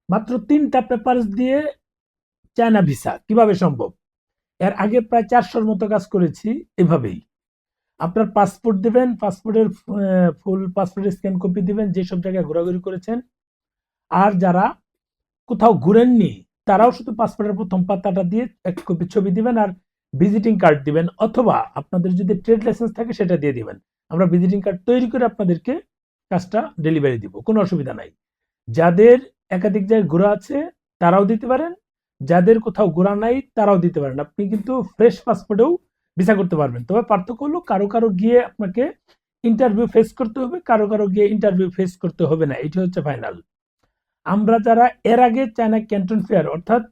মাত্র 3টা পেপারস দিয়ে চায়না ভিসা কিভাবে সম্ভব? এর আগে প্রায় 400-র মতো কাজ করেছি এভাবেই। আপনার পাসপোর্ট দিবেন, পাসপোর্টের ফুল পাসপোর্টের স্ক্যান কপি দিবেন যেসব জায়গায় ঘোরাঘুরি করেছেন। আর যারা কোথাও ঘুরেননি তারাও শুধু পাসপোর্টের প্রথম পাতাটা দিয়ে এক কপি ছবি দিবেন আর ভিজিটিং কার্ড দিবেন, অথবা আপনাদের যদি ট্রেড লাইসেন্স থাকে সেটা দিয়ে দিবেন। আমরা ভিজিটিং কার্ড তৈরি করে আপনাদেরকে কাজটা ডেলিভারি দিব, কোনো অসুবিধা নাই। যাদের একাধিক জায়গায় ঘোরা আছে তারাও দিতে পারেন, যাদের কোথাও ঘোরা নাই তারাও দিতে পারেন। আপনি কিন্তু ফ্রেশ পাসপোর্টেও ভিসা করতে পারবেন। তবে পার্থক্য হলো কারো কারো গিয়ে আপনাকে ইন্টারভিউ ফেস করতে হবে, কারো কারো গিয়ে ইন্টারভিউ ফেস করতে হবে না, এটি হচ্ছে ফাইনাল। আমরা যারা এর আগে চায়না ক্যান্টন ফেয়ার অর্থাৎ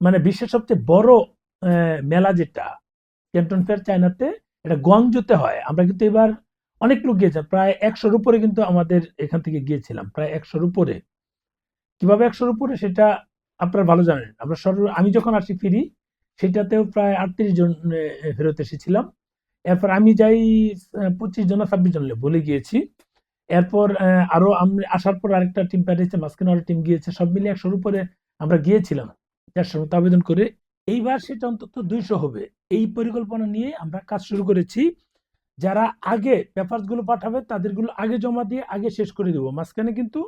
মানে বিশ্বের সবচেয়ে বড় মেলা যেটা ক্যান্টন ফেয়ার চায়নাতে, এটা গুয়াংজুতে হয়। আমরা কিন্তু এবার অনেক লোক গিয়েছে, প্রায় 100-র উপরে কিন্তু আমাদের এখান থেকে গিয়েছিলাম, প্রায় 100-র উপরে। কিভাবে 100-র উপরে সেটা আপনারা ভালো জানেন। আমরা আমি যখন আসি ফিরি সেটাতেও প্রায় 38 জন ফেরত এসেছিলাম। এরপর আমি যাই 25 জন না 26 জন বলে গিয়েছি। এরপর আরো আমি আসার পর আরেকটা টিম পাঠিয়েছে, মাঝখানে আরো টিম গিয়েছে, সব মিলিয়ে 100-র উপরে আমরা গিয়েছিলাম 400 মতো আবেদন করে। এইবার সেটা অন্তত 200 হবে, এই পরিকল্পনা নিয়ে আমরা কাজ শুরু করেছি। যারা আগে পেপারস গুলো পাঠাবে তাদেরগুলো আগে জমা দিয়ে আগে শেষ করে দেবো। মাঝখানে কিন্তু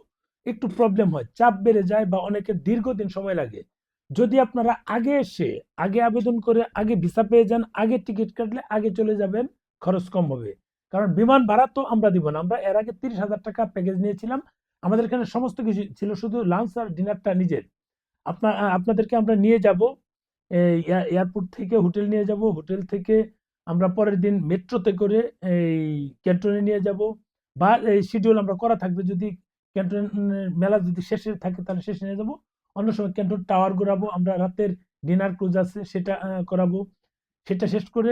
একটু প্রবলেম হয়, চাপ বেড়ে যায় বা অনেকের দীর্ঘদিন সময় লাগে। যদি আপনারা আগে এসে আগে আবেদন করে আগে ভিসা পেয়ে যান, আগে টিকিট কাটলে আগে চলে যাবেন, খরচ কম হবে। কারণ বিমান ভাড়া তো আমরা দিব না। আমরা এর আগে 30,000 টাকা প্যাকেজ নিয়েছিলাম, আমাদের এখানে সমস্ত কিছু ছিল, শুধু লাঞ্চ আর ডিনারটা নিজের। আপনাদেরকে আমরা নিয়ে যাব এয়ারপোর্ট থেকে, হোটেল নিয়ে যাব, হোটেল থেকে আমরা পরের দিন মেট্রোতে করে এই ক্যান্টনে নিয়ে যাব, বা এই শিডিউল আমরা করা থাকবে। যদি ক্যান্টন মেলা যদি শেষে থাকে তাহলে শেষে নিয়ে যাব, অন্য সময় ক্যান্টন টাওয়ার ঘোরাবো, আমরা রাতের ডিনার ক্রুজ আছে সেটা করাবো। সেটা শেষ করে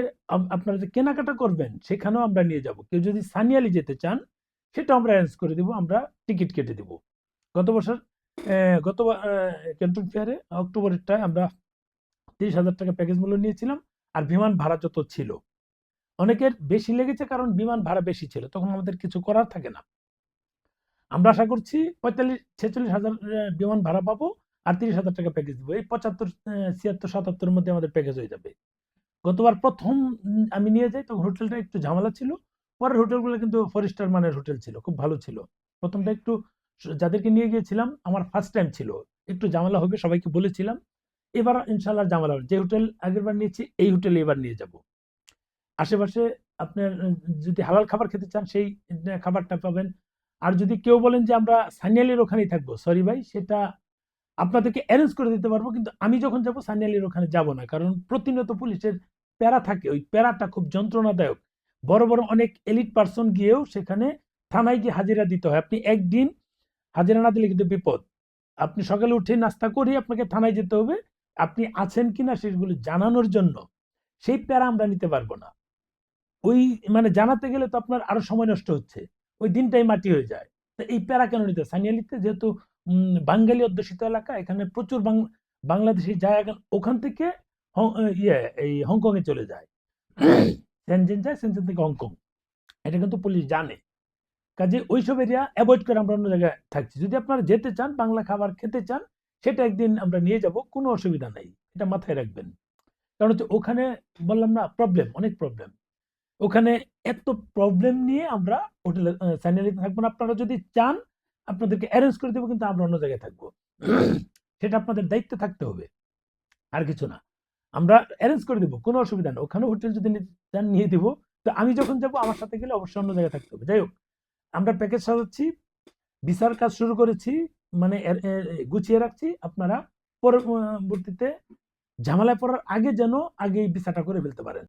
আপনারা যে কেনাকাটা করবেন সেখানেও আমরা নিয়ে যাব। কেউ যদি সানিয়ালি যেতে চান সেটা আমরা অ্যারেঞ্জ করে দেবো, আমরা টিকিট কেটে দেবো। গত বছর গত ক্যান্টন ফেয়ারে অক্টোবরেরটায় আমরা 30,000 টাকা প্যাকেজ মূল্য নিয়েছিলাম। আর বিমান ভাড়া যত ছিল, অনেকের বেশি লেগেছে কারণ বিমান ভাড়া বেশি ছিল, তখন আমাদের কিছু করার থাকে না। আমরা আশা করছি 45-46 হাজার বিমান ভাড়া পাবো, আর 30,000 টাকা প্যাকেজ দেবো। এই 75, 76, 77-এর মধ্যে আমাদের প্যাকেজ হয়ে যাবে। গতবার প্রথম আমি নিয়ে যাই তখন হোটেলটা একটু ঝামেলা ছিল, পরের হোটেলগুলো কিন্তু 4 স্টার মানের হোটেল ছিল, খুব ভালো ছিল। প্রথমটা একটু যাদেরকে নিয়ে গিয়েছিলাম আমার ফার্স্ট টাইম ছিল, একটু ঝামেলা হবে সবাইকে বলেছিলাম। এবার ইনশাল্লাহ ঝামেলা হবে, যে হোটেল আগের বার নিয়েছি এই হোটেলে এবার নিয়ে যাব। আশেপাশে আপনার যদি হালাল খাবার খেতে চান সেই খাবারটা পাবেন। আর যদি কেউ বলেন যে আমরা সানিয়ালির ওখানেই থাকবো, সরি ভাই, সেটা আপনাদেরকে অ্যারেঞ্জ করে দিতে পারবো, কিন্তু আমি যখন যাব সানিয়ালির ওখানে যাব না, কারণ প্রতিনিয়ত পুলিশের প্যারা থাকে, ওই প্যারাটা খুব যন্ত্রণাদায়ক। বড় বড় অনেক এলিট পার্সন গিয়েও সেখানে থানায় গিয়ে হাজিরা দিতে হয়। আপনি একদিন হাজিরা না দিলে কিন্তু বিপদ। আপনি সকালে উঠে নাস্তা করে আপনাকে থানায় যেতে হবে, আপনি আছেন কিনা সেগুলো জানানোর জন্য। সেই প্যারা আমরা নিতে পারবো না। ওই মানে জানাতে গেলে তো আপনার আরো সময় নষ্ট হচ্ছে, ওই দিনটাই মাটি হয়ে যায়। তো এই প্যারা কেন নিতে? সানিয়ালিতে যেহেতু বাঙালি অধ্যুষিত এলাকা, এখানে প্রচুর বাংলাদেশি যায়, ওখান থেকে এই হংকং এ চলে যায়, সেনজেন যায়, সেনজেন থেকে হংকং। এটা কিন্তু পুলিশ জানে। কাজে ওইসব এরিয়া অ্যাভয়েড করে আমরা অন্য জায়গায় থাকছি। যদি আপনারা যেতে চান, বাংলা খাবার খেতে চান, সেটা একদিন আমরা নিয়ে যাব, কোনো অসুবিধা নাই, এটা মাথায় রাখবেন। কারণ হচ্ছে ওখানে বললাম না প্রবলেম, অনেক প্রবলেম ওখানে। এত প্রবলেম নিয়ে আমরা হোটেলে স্যানিয়ালিতে থাকবো না। আপনারা যদি চান আপনাদেরকে অ্যারেঞ্জ করে দেবো, কিন্তু আমরা অন্য জায়গায় থাকবো। সেটা আপনাদের দায়িত্বে থাকতে হবে, আর কিছু না। আমরা অ্যারেঞ্জ করে দেবো, কোনো অসুবিধা নেই। ওখানে হোটেল যদি নিতে চান নিয়ে দিব। তো আমি যখন যাব আমার সাথে গেলে অবশ্যই অন্য জায়গায় থাকতে হবে। যাই হোক, আমরা প্যাকেজ সাজাচ্ছি, ভিসার কাজ শুরু করেছি, মানে গুছিয়ে রাখছি। আপনারা পরবর্তীতে ঝামেলায় পড়ার আগে যেন আগে ভিসাটা করে ফেলতে পারেন।